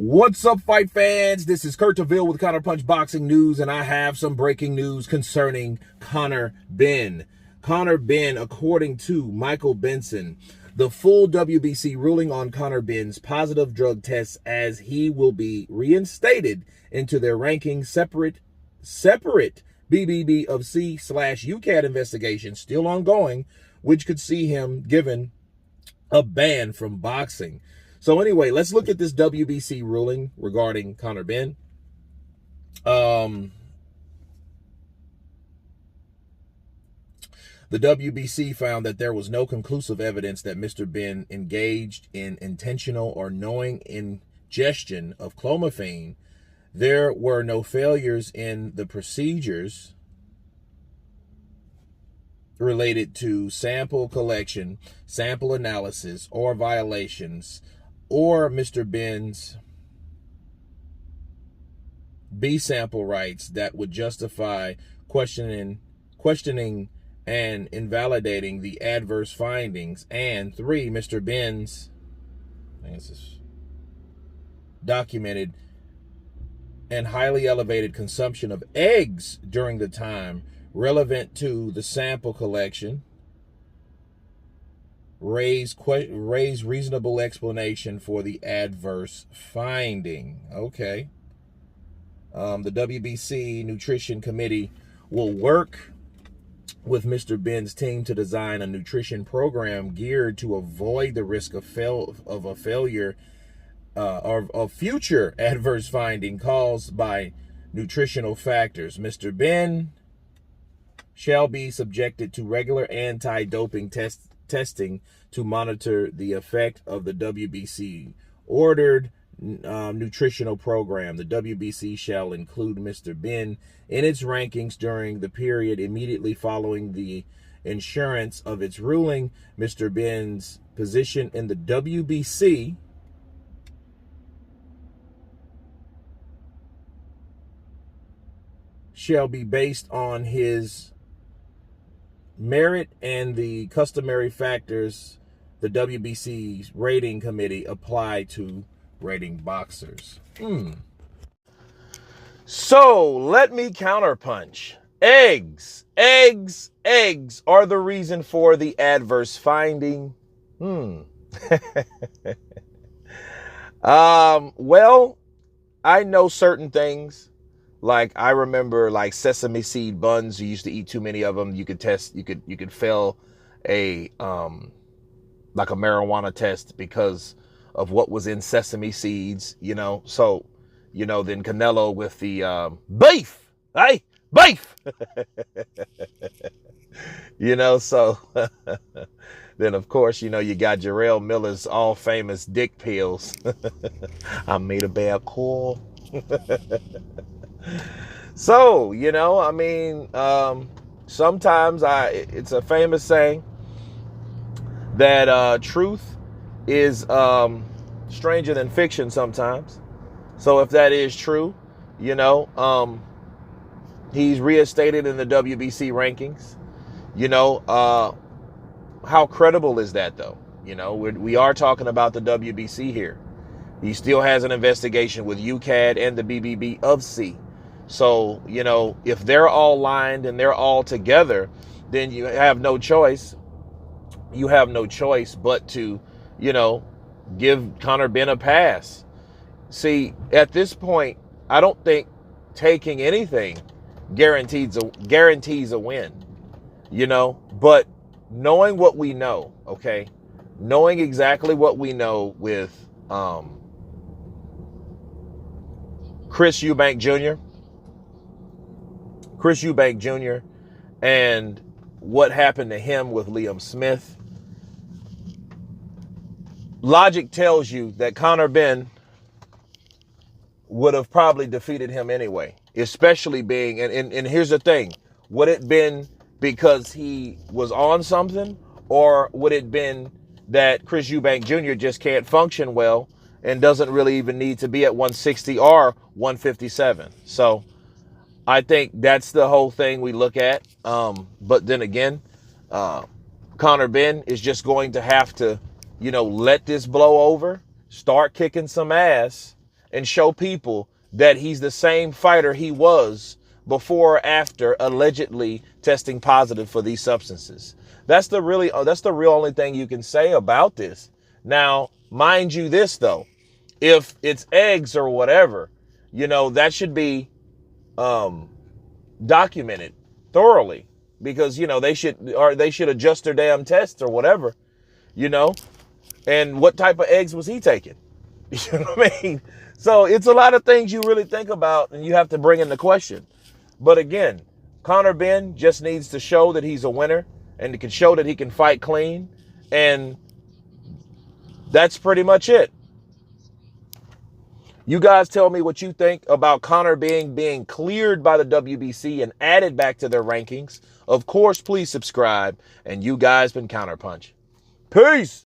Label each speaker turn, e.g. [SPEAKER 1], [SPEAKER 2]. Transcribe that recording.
[SPEAKER 1] What's up, fight fans? This is Kurt DeVille with Counterpunched Boxing News, and I have some breaking news concerning Conor Benn. Conor Benn, according to Michael Benson, the full WBC ruling on Conor Benn's positive drug tests, as he will be reinstated into their ranking separate BBB of C/UCAD investigation still ongoing, which could see him given a ban from boxing. So anyway, let's look at this WBC ruling regarding Conor Benn. The WBC found that there was no conclusive evidence that Mr. Benn engaged in intentional or knowing ingestion of clomiphene. There were no failures in the procedures related to sample collection, sample analysis, or violations, or Mr. Benn's B-sample rights that would justify questioning and invalidating the adverse findings. And 3, Mr. Benn's documented and highly elevated consumption of eggs during the time relevant to the sample collection raise reasonable explanation for the adverse finding. Okay. The WBC Nutrition Committee will work with Mr. Benn's team to design a nutrition program geared to avoid the risk of a failure or of future adverse finding caused by nutritional factors. Mr. Benn shall be subjected to regular anti-doping testing to monitor the effect of the WBC ordered nutritional program. The WBC shall include Mr. Benn in its rankings during the period immediately following the issuance of its ruling. Mr. Benn's position in the WBC shall be based on his merit and the customary factors the WBC's rating committee apply to rating boxers. So let me counterpunch. Eggs are the reason for the adverse finding. Well, I know certain things. Like, I remember, like, sesame seed buns. You used to eat too many of them. You could fail a like a marijuana test because of what was in sesame seeds, you know. So, you know, then Canelo with the beef, hey, beef. You know, so then of course, you know, you got Jarrell Miller's all famous dick pills. I made a bad call. So, you know, I mean, sometimes it's a famous saying that truth is stranger than fiction sometimes. So if that is true, you know, he's reinstated in the WBC rankings. You know, how credible is that, though? You know, we are talking about the WBC here. He still has an investigation with UCAD and the BBB of C. So, you know, if they're all lined and they're all together, then you have no choice. You have no choice but to, you know, give Conor Benn a pass. See, at this point, I don't think taking anything guarantees a win, you know, but knowing what we know, okay, knowing exactly what we know with Chris Eubank Jr. and what happened to him with Liam Smith, logic tells you that Conor Benn would have probably defeated him anyway, especially being, and here's the thing, would it been because he was on something, or would it been that Chris Eubank Jr. just can't function well and doesn't really even need to be at 160 or 157? So I think that's the whole thing we look at. But then again, Conor Benn is just going to have to, you know, let this blow over, start kicking some ass, and show people that he's the same fighter he was before or after allegedly testing positive for these substances. That's the real only thing you can say about this. Now, mind you this though, if it's eggs or whatever, that should be documented thoroughly, because they should adjust their damn tests or whatever, and what type of eggs was he taking? You know what I mean? So it's a lot of things you really think about and you have to bring into question. But again, Conor Benn just needs to show that he's a winner and he can show that he can fight clean, and that's pretty much it. You guys tell me what you think about Conor being cleared by the WBC and added back to their rankings. Of course, please subscribe. And you guys been Counterpunch. Peace.